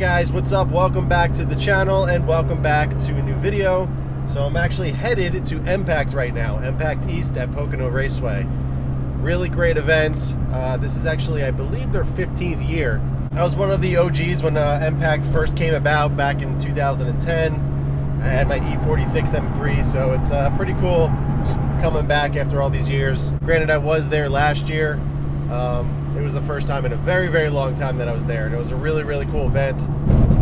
guys, what's up? Welcome back to the channel and welcome back to a new video. So I'm actually headed to Mpact right now, Mpact East at Pocono Raceway. Really great event. This is actually, I believe, their 15th year. I was one of the OGs when Mpact first came about back in 2010. I had my E46 M3, so it's pretty cool coming back after all these years. Granted, I was there last year. It was the first time in a very, very long time that I was there, and it was a really, really cool event.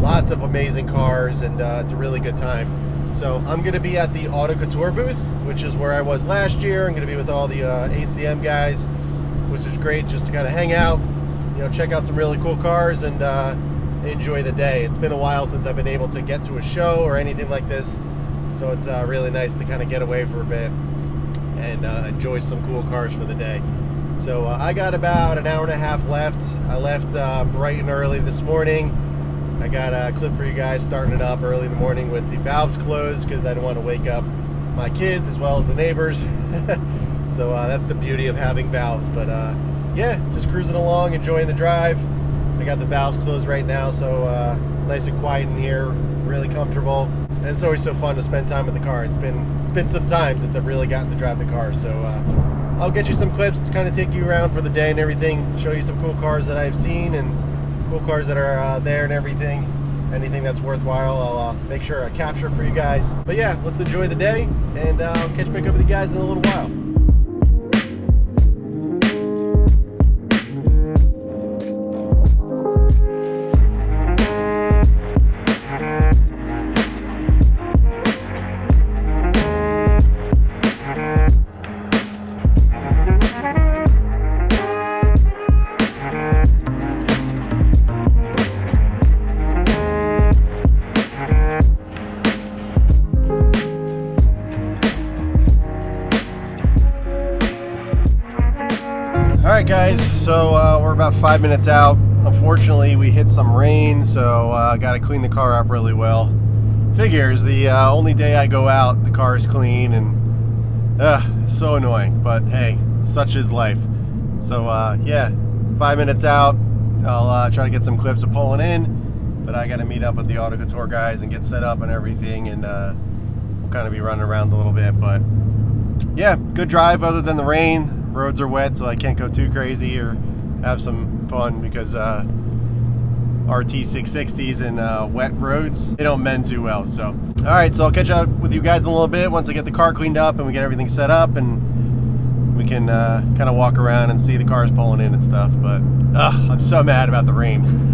Lots of amazing cars, and it's a really good time. So I'm going to be at the Autocouture booth, which is where I was last year. I'm going to be with all the ACM guys, which is great just to kind of hang out, you know, check out some really cool cars and enjoy the day. It's been a while since I've been able to get to a show or anything like this, so it's really nice to kind of get away for a bit and enjoy some cool cars for the day. So I got about an hour and a half left. I left bright and early this morning. I got a clip for you guys starting it up early in the morning with the valves closed because I don't want to wake up my kids as well as the neighbors. So that's the beauty of having valves. But yeah, just cruising along, enjoying the drive. I got the valves closed right now, so it's nice and quiet in here, really comfortable. And it's always so fun to spend time with the car. It's been some time since I've really gotten to drive the car. So I'll get you some clips to kind of take you around for the day and everything, show you some cool cars that I've seen and cool cars that are there and everything. Anything that's worthwhile, I'll make sure I capture for you guys. But yeah, let's enjoy the day, and I'll catch back up with you guys in a little while. Alright guys, so we're about 5 minutes out. Unfortunately, we hit some rain, so I got to clean the car up really well. Figures, the only day I go out, the car is clean, and so annoying. But hey, such is life. So yeah, 5 minutes out. I'll try to get some clips of pulling in, but I got to meet up with the Autocouture guys and get set up and everything, and we'll kind of be running around a little bit. But yeah, good drive other than the rain. Roads are wet, so I can't go too crazy or have some fun because RT660s and wet roads, they don't mend too well. So alright, so I'll catch up with you guys in a little bit once I get the car cleaned up and we get everything set up, and we can kind of walk around and see the cars pulling in and stuff. But I'm so mad about the rain.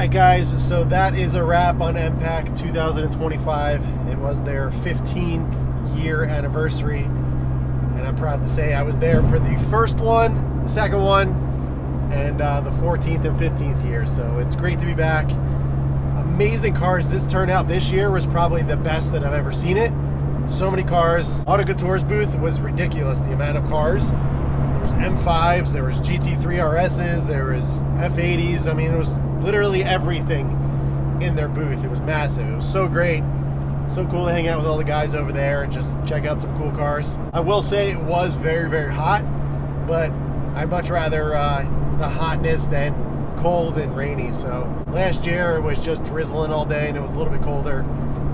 right, guys, so that is a wrap on Mpact 2025. It was their 15th year anniversary, and I'm proud to say I was there for the first one, the second one, and the 14th and 15th year. So it's great to be back. Amazing cars. This turnout this year was probably the best that I've ever seen it. So many cars. Autocouture's booth was ridiculous, the amount of cars. There was M5s, there was GT3 RSs, there was F80s. I mean, it was literally everything in their booth. It was massive. It was so great. So cool to hang out with all the guys over there and just check out some cool cars. I will say it was very, very hot, but I'd much rather the hotness than cold and rainy. So last year it was just drizzling all day and it was a little bit colder.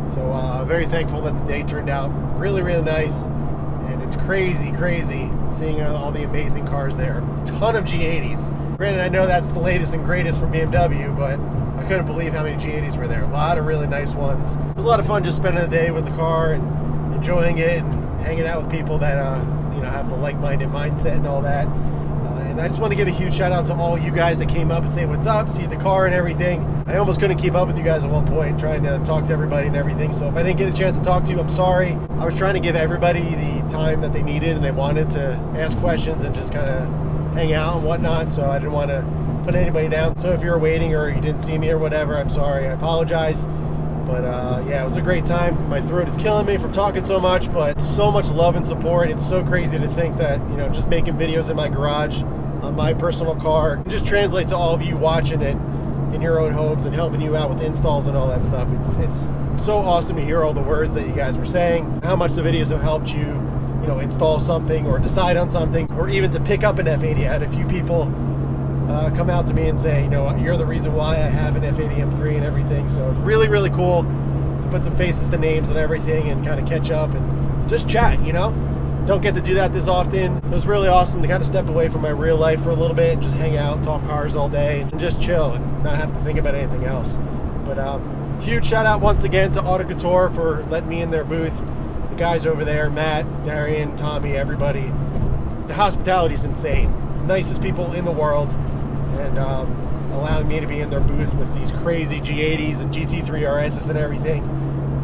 So very thankful that the day turned out really, really nice. And it's crazy, crazy seeing all the amazing cars there. Ton of G80s. Granted, I know that's the latest and greatest from BMW, but I couldn't believe how many G80s were there. A lot of really nice ones. It was a lot of fun just spending the day with the car and enjoying it and hanging out with people that you know, have the like-minded mindset and all that. And I just want to give a huge shout out to all you guys that came up and say what's up, see the car and everything. I almost couldn't keep up with you guys at one point, trying to talk to everybody and everything. So if I didn't get a chance to talk to you, I'm sorry. I was trying to give everybody the time that they needed and they wanted to ask questions and just kind of hang out and whatnot. So I didn't want to put anybody down. So if you're waiting or you didn't see me or whatever, I'm sorry. I apologize. But yeah, it was a great time. My throat is killing me from talking so much, but so much love and support. It's so crazy to think that, you know, just making videos in my garage on my personal car just translate to all of you watching it in your own homes and helping you out with installs and all that stuff. It's so awesome to hear all the words that you guys were saying, how much the videos have helped you, you know, install something or decide on something, or even to pick up an F80. I had a few people come out to me and say, you know, you're the reason why I have an F80 M3 and everything. So it's really, really cool to put some faces to names and everything and kind of catch up and just chat, you know. Don't get to do that this often. It was really awesome to kind of step away from my real life for a little bit and just hang out, talk cars all day, and just chill and not have to think about anything else. But huge shout out once again to Autocouture for letting me in their booth. The guys over there, Matt, Darian, Tommy, everybody. The hospitality's insane. Nicest people in the world. And allowing me to be in their booth with these crazy G80s and GT3 RSs and everything.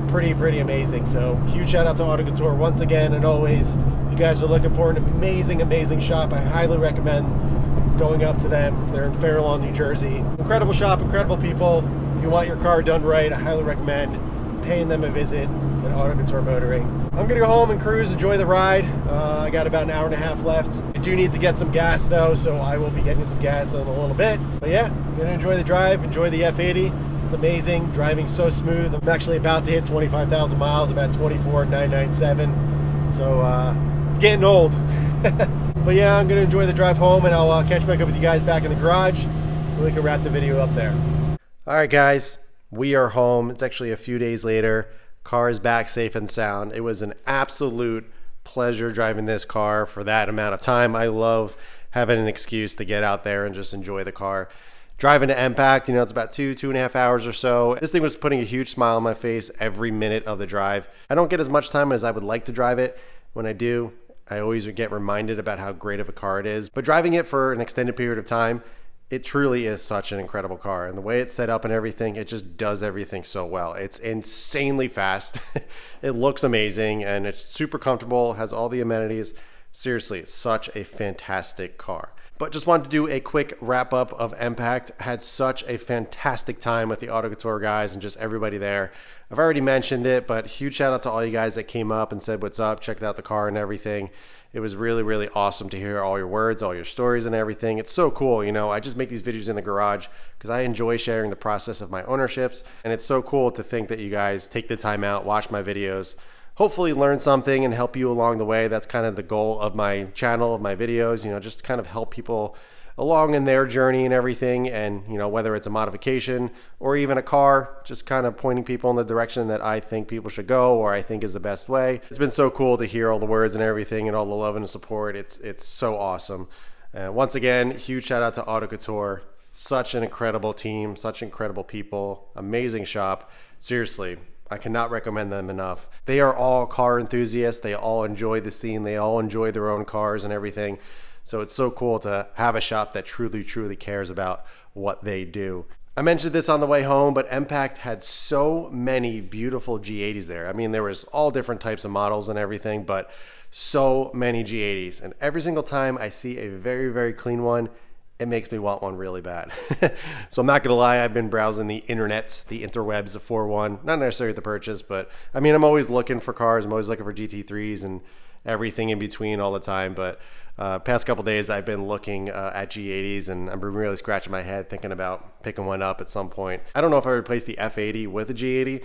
Pretty amazing. So huge shout out to Autocouture once again, and always, if you guys are looking for an amazing shop, I highly recommend going up to them. They're in Fair Lawn, New Jersey. Incredible shop, incredible people. If you want your car done right, I highly recommend paying them a visit at Autocouture Motoring. I'm gonna go home and cruise, enjoy the ride. I got about an hour and a half left. I do need to get some gas though, so I will be getting some gas in a little bit. But yeah, I'm gonna enjoy the drive, enjoy the F80. It's amazing, driving so smooth. I'm actually about to hit 25,000 miles, about 24,997. So it's getting old. But yeah, I'm gonna enjoy the drive home, and I'll catch back up with you guys back in the garage, and we can wrap the video up there. All right, guys, we are home. It's actually a few days later. Car is back safe and sound. It was an absolute pleasure driving this car for that amount of time. I love having an excuse to get out there and just enjoy the car. Driving to Mpact, you know, it's about 2.5 hours or so. This thing was putting a huge smile on my face every minute of the drive. I don't get as much time as I would like to drive it. When I do, I always get reminded about how great of a car it is. But driving it for an extended period of time, it truly is such an incredible car. And the way it's set up and everything, it just does everything so well. It's insanely fast. It looks amazing, and it's super comfortable, has all the amenities. Seriously, it's such a fantastic car. But just wanted to do a quick wrap up of Mpact. Had such a fantastic time with the Autocouture guys and just everybody there. I've already mentioned it, but huge shout out to all you guys that came up and said what's up, checked out the car and everything. It was really awesome to hear all your words, all your stories and everything. It's so cool, you know, I just make these videos in the garage because I enjoy sharing the process of my ownerships. And it's so cool to think that you guys take the time out, watch my videos, hopefully learn something and help you along the way. That's kind of the goal of my channel, of my videos, you know, just kind of help people along in their journey and everything. And, you know, whether it's a modification or even a car, just kind of pointing people in the direction that I think people should go or I think is the best way. It's been so cool to hear all the words and everything and all the love and the support. It's so awesome. Once again, huge shout out to Autocouture. Such an incredible team, such incredible people, amazing shop. Seriously, I cannot recommend them enough. They are all car enthusiasts. They all enjoy the scene. They all enjoy their own cars and everything. So it's so cool to have a shop that truly cares about what they do. I mentioned this on the way home, but Mpact had so many beautiful G80s there. I mean, there was all different types of models and everything, but so many G80s. And every single time I see a very clean one, it makes me want one really bad. So I'm not gonna lie, I've been browsing the internets, the interwebs for one. Not necessarily the purchase, but I mean, I'm always looking for cars. I'm always looking for GT3s and everything in between all the time. But past couple days, I've been looking at G80s, and I've been really scratching my head thinking about picking one up at some point. I don't know if I would replace the F80 with a G80.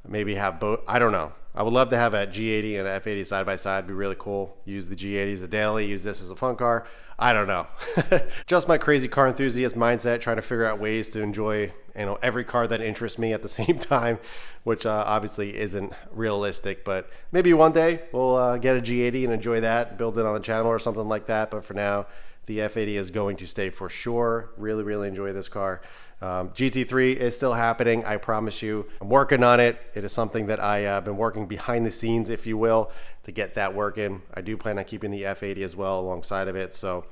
Maybe have both. I don't know. I would love to have a G80 and an F80 side by side. It'd be really cool. Use the G80 as a daily, use this as a fun car. I don't know. Just my crazy car enthusiast mindset, trying to figure out ways to enjoy, you know, every car that interests me at the same time, which obviously isn't realistic. But maybe one day we'll get a G80 and enjoy that, build it on the channel or something like that. But for now, the F80 is going to stay for sure. Really enjoy this car. GT3 is still happening, I promise you. I'm working on it. It is something that I've been working behind the scenes, if you will, to get that working. I do plan on keeping the F80 as well alongside of it, so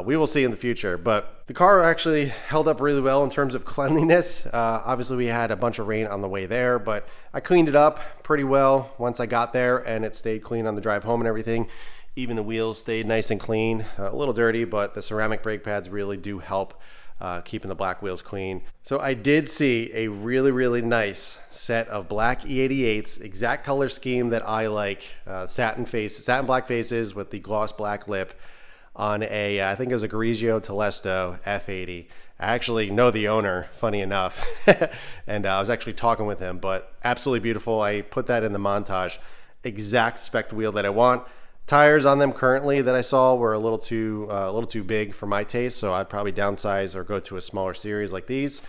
we will see in the future. But the car actually held up really well in terms of cleanliness. Obviously, we had a bunch of rain on the way there, but I cleaned it up pretty well once I got there, and it stayed clean on the drive home and everything. Even the wheels stayed nice and clean. A little dirty, but the ceramic brake pads really do help keeping the black wheels clean. So I did see a really nice set of black E88s, exact color scheme that I like, satin black faces with the gloss black lip on a, I think it was a Grigio Telesto F80. I actually know the owner, funny enough, and I was actually talking with him, but absolutely beautiful. I put that in the montage. Exact spec wheel that I want. Tires on them currently that I saw were a little too big for my taste, so I'd probably downsize or go to a smaller series like these.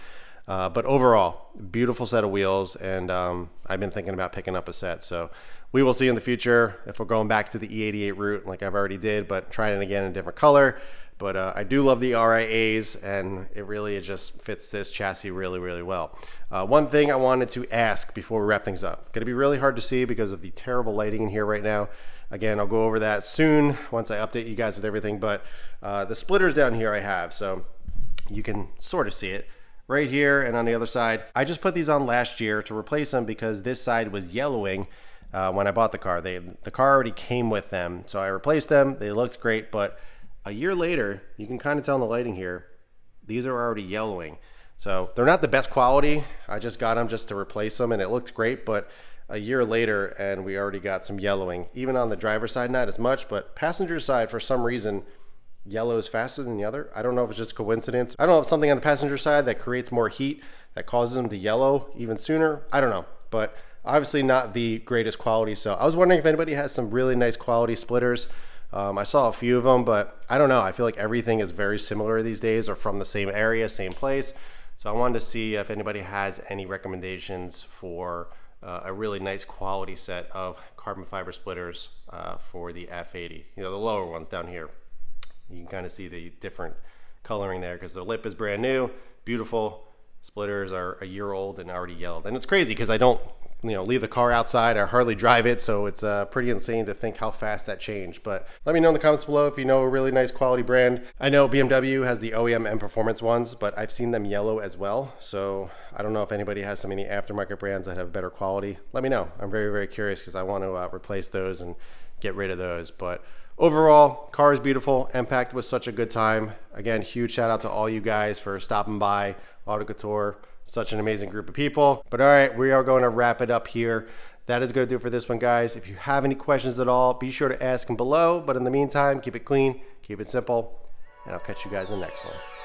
But overall, beautiful set of wheels, and I've been thinking about picking up a set. So we will see in the future if we're going back to the E88 route like I've already did, but trying it again in a different color. But I do love the RIAs, and it just fits this chassis really well. One thing I wanted to ask before we wrap things up. Going to be really hard to see because of the terrible lighting in here right now. Again, I'll go over that soon once I update you guys with everything, but the splitters down here I have, so you can sort of see it right here and on the other side. I just put these on last year to replace them because this side was yellowing when I bought the car. The car already came with them, so I replaced them. They looked great, but a year later, you can kind of tell in the lighting here, these are already yellowing. So they're not the best quality. I just got them just to replace them, and it looked great, but a year later and we already got some yellowing. Even on the driver's side, not as much, but passenger side, for some reason, yellow is faster than the other. I don't know if it's just coincidence. I don't know if it's something on the passenger side that creates more heat that causes them to yellow even sooner. I don't know, but obviously not the greatest quality. So I was wondering if anybody has some really nice quality splitters. I saw a few of them, but I don't know. I feel like everything is very similar these days, or from the same area, same place. So I wanted to see if anybody has any recommendations for a really nice quality set of carbon fiber splitters for the F80. You know, the lower ones down here. You can kind of see the different coloring there because the lip is brand new, beautiful. Splitters are a year old and already yellowed. And it's crazy because I don't, leave the car outside. I hardly drive it, so it's pretty insane to think how fast that changed. But let me know in the comments below if you know a really nice quality brand. I know BMW has the OEM and performance ones, but I've seen them yellow as well. So I don't know if anybody has some of the aftermarket brands that have better quality. Let me know. I'm very curious because I want to replace those and get rid of those. But overall, car is beautiful. Mpact was such a good time. Again, huge shout out to all you guys for stopping by. Autocouture, such an amazing group of people. But all right, we are going to wrap it up here. That is going to do it for this one, guys. If you have any questions at all, be sure to ask them below. But in the meantime, keep it clean, keep it simple, and I'll catch you guys in the next one.